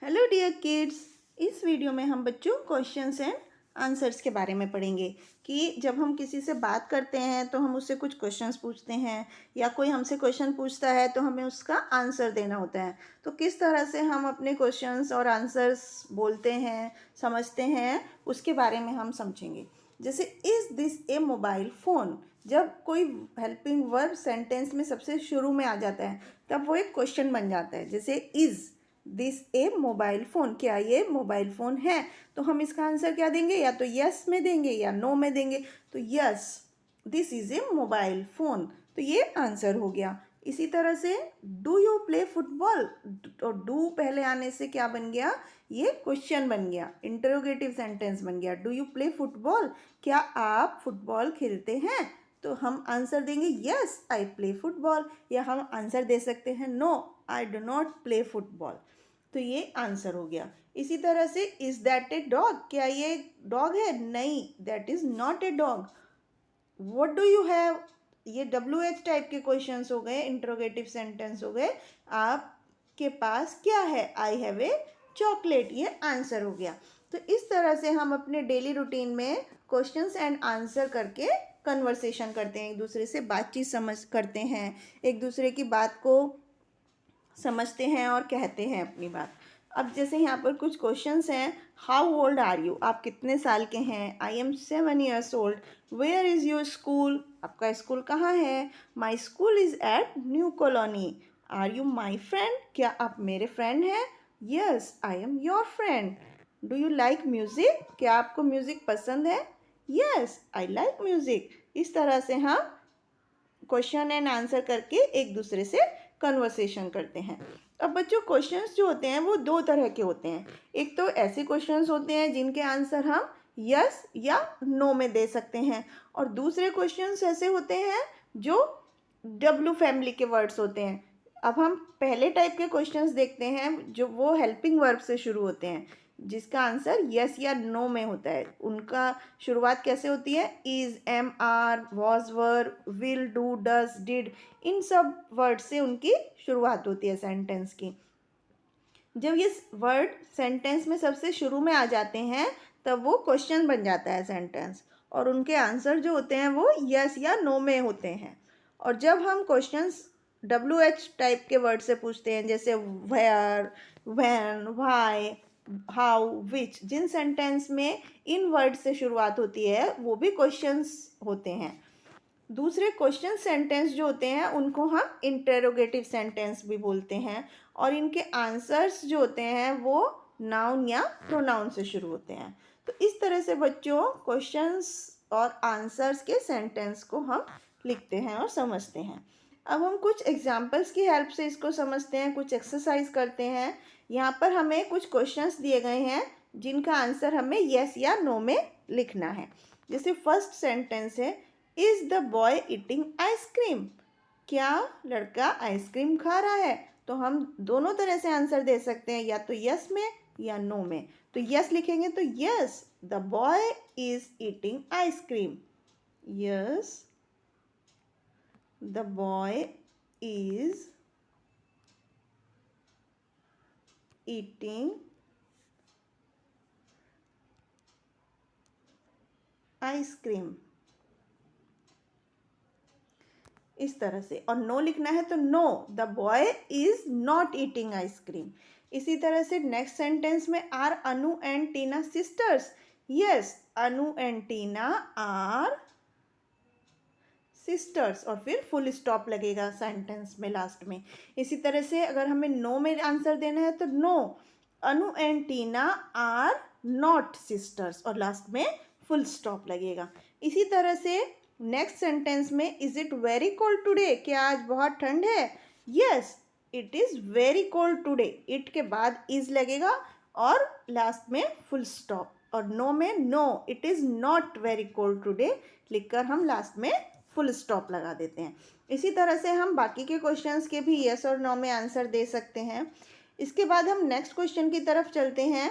Hello dear kids. इस video में हम बच्चों क्वेश्चंस एंड आंसर्स के बारे में पढ़ेंगे कि जब हम किसी से बात करते हैं तो हम उससे कुछ क्वेश्चंस पूछते हैं या कोई हमसे क्वेश्चन पूछता है तो हमें उसका आंसर देना होता है। तो किस तरह से हम अपने क्वेश्चंस और आंसर्स बोलते हैं, समझते हैं, उसके बारे में हम समझेंगे। जैसे is this A mobile phone, जब कोई हेल्पिंग वर्ब सेंटेंस में सबसे शुरू में आ जाता है तब वो एक क्वेश्चन बन जाता है। जैसे is this A mobile phone, क्या ये मोबाइल फ़ोन है? तो हम इसका आंसर क्या देंगे, या तो यस में देंगे या नो में देंगे। तो yes this is a mobile phone, तो ये आंसर हो गया। इसी तरह से डू यू प्ले फुटबॉल, तो डू पहले आने से क्या बन गया, ये क्वेश्चन बन गया, इंटरोगेटिव सेंटेंस बन गया। डू यू प्ले फुटबॉल, क्या आप फुटबॉल खेलते हैं? तो हम आंसर देंगे यस आई प्ले फुटबॉल, या हम आंसर दे सकते हैं no I do not play football. तो ये आंसर हो गया। इसी तरह से इज दैट ए डॉग, क्या ये डॉग है? नहीं, that is not a dog. What do you have, ये WH टाइप के क्वेश्चंस हो गए, इंट्रोगेटिव सेंटेंस हो गए। आपके पास क्या है? आई हैव ए चॉकलेट, ये आंसर हो गया। तो इस तरह से हम अपने डेली रूटीन में क्वेश्चंस एंड आंसर करके कन्वर्सेशन करते हैं, एक दूसरे से बातचीत समझ करते हैं, एक दूसरे की बात को समझते हैं और कहते हैं अपनी बात। अब जैसे यहाँ पर कुछ क्वेश्चंस हैं। हाउ ओल्ड आर यू, आप कितने साल के हैं? I am 7 years old. Where is your school, आपका स्कूल कहाँ है? My school is at new colony. Are you my friend, क्या आप मेरे फ्रेंड हैं? Yes I am your friend. Do you like music, क्या आपको म्यूज़िक पसंद है? Yes I like music. इस तरह से हम क्वेश्चन एंड आंसर करके एक दूसरे से कन्वर्सेशन करते हैं। अब बच्चों क्वेश्चंस जो होते हैं वो दो तरह के होते हैं। एक तो ऐसे क्वेश्चंस होते हैं जिनके आंसर हम यस या नो में दे सकते हैं, और दूसरे क्वेश्चंस ऐसे होते हैं जो W फैमिली के वर्ड्स होते हैं। अब हम पहले टाइप के क्वेश्चंस देखते हैं जो वो हेल्पिंग वर्ब से शुरू होते हैं, जिसका आंसर यस या नो में होता है। उनका शुरुआत कैसे होती है? Is, am, are, was, were, will, do, does, did, इन सब वर्ड से उनकी शुरुआत होती है सेंटेंस की। जब ये वर्ड सेंटेंस में सबसे शुरू में आ जाते हैं तब वो क्वेश्चन बन जाता है सेंटेंस, और उनके आंसर जो होते हैं वो यस या नो में होते हैं। और जब हम क्वेश्चंस WH टाइप के वर्ड से पूछते हैं, जैसे where, when, why, how, which, जिन सेंटेंस में इन वर्ड से शुरुआत होती है वो भी क्वेश्चंस होते हैं। दूसरे क्वेश्चन सेंटेंस जो होते हैं उनको हम इंटेरोगेटिव सेंटेंस भी बोलते हैं, और इनके आंसर्स जो होते हैं वो नाउन या प्रोनाउन से शुरू होते हैं। तो इस तरह से बच्चों क्वेश्चंस और आंसर्स के सेंटेंस को हम लिखते हैं और समझते हैं। अब हम कुछ एग्जाम्पल्स की हेल्प से इसको समझते हैं, कुछ एक्सरसाइज करते हैं। यहाँ पर हमें कुछ क्वेश्चंस दिए गए हैं जिनका आंसर हमें यस या नो में लिखना है। जैसे फर्स्ट सेंटेंस है, is the boy eating ice cream, क्या लड़का आइसक्रीम खा रहा है? तो हम दोनों तरह से आंसर दे सकते हैं, या तो यस में या नो में। तो यस लिखेंगे तो yes the boy is eating ice cream, yes the boy is eating ice cream, इस तरह से। और नो लिखना है तो no the boy is not eating ice cream. इसी तरह से नेक्स्ट सेंटेंस में, are Anu and Tina sisters? Yes Anu and Tina are sisters, और फिर फुल स्टॉप लगेगा सेंटेंस में लास्ट में। इसी तरह से अगर हमें नो में आंसर देना है तो no Anu and Tina are not sisters, और लास्ट में फुल स्टॉप लगेगा। इसी तरह से नेक्स्ट सेंटेंस में, is it very cold today, क्या आज बहुत ठंड है? Yes it is very cold today, it के बाद इज लगेगा और लास्ट में फुल स्टॉप। और नो में no it is not very cold today लिखकर हम लास्ट में फुल स्टॉप लगा देते हैं। इसी तरह से हम बाकी के क्वेश्चंस के भी यस और नो में आंसर दे सकते हैं। इसके बाद हम नेक्स्ट क्वेश्चन की तरफ चलते हैं।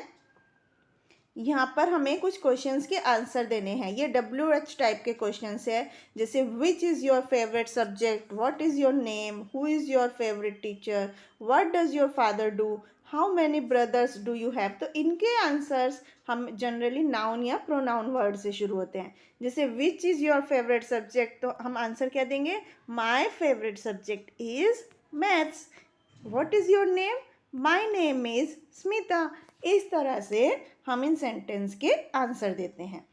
यहाँ पर हमें कुछ क्वेश्चंस के आंसर देने हैं। ये WH टाइप के क्वेश्चंस है, जैसे which is your favourite subject, what is your name, who is your favourite teacher, what does your father do, how many brothers do you have, तो इनके आंसर्स हम जनरली नाउन या pronoun word से शुरू होते हैं। जैसे which is your favourite subject, तो हम आंसर क्या देंगे, my favourite subject is maths. What is your name, my name is Smita. इस तरह से हम इन सेंटेंस के आंसर देते हैं।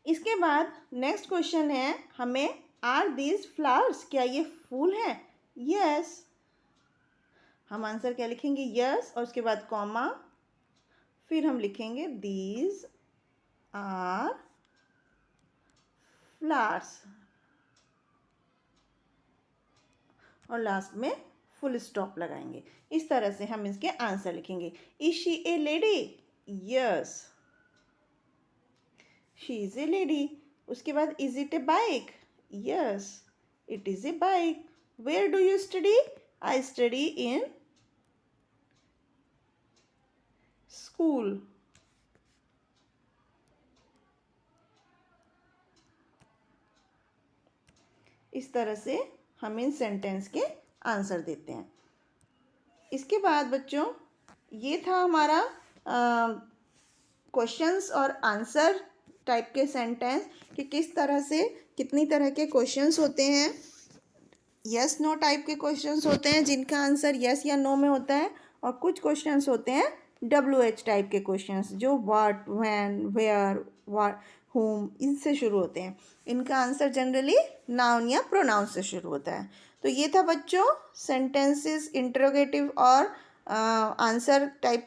इसके बाद नेक्स्ट क्वेश्चन है हमें, आर दीज फ्लावर्स, क्या ये फूल हैं? यस, हम आंसर क्या लिखेंगे, यस, और उसके बाद कॉमा, फिर हम लिखेंगे दीज आर फ्लावर्स, और लास्ट में फुल स्टॉप लगाएंगे। इस तरह से हम इसके आंसर लिखेंगे। Is she a lady, yes, she is a lady. उसके बाद is it a bike, yes, it is a bike. Where do you study, I study in school. इस तरह से हम इन सेंटेंस के आंसर देते हैं। इसके बाद बच्चों, ये था हमारा क्वेश्चंस और आंसर टाइप के सेंटेंस, कि किस तरह से कितनी तरह के क्वेश्चंस होते हैं। यस नो टाइप के क्वेश्चंस होते हैं जिनका आंसर यस या नो में होता है, और कुछ क्वेश्चंस होते हैं WH टाइप के क्वेश्चंस, जो what, when, where, what, whom, इनसे शुरू होते हैं। इनका आंसर जनरली नाउन या प्रोनाउन से शुरू होता है। तो ये था बच्चों सेंटेंसेस, इंटरोगेटिव और आंसर टाइप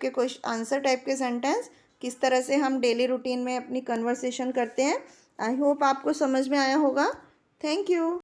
के सेंटेंस, किस तरह से हम डेली रूटीन में अपनी कन्वर्सेशन करते हैं। आई होप आपको समझ में आया होगा। Thank you.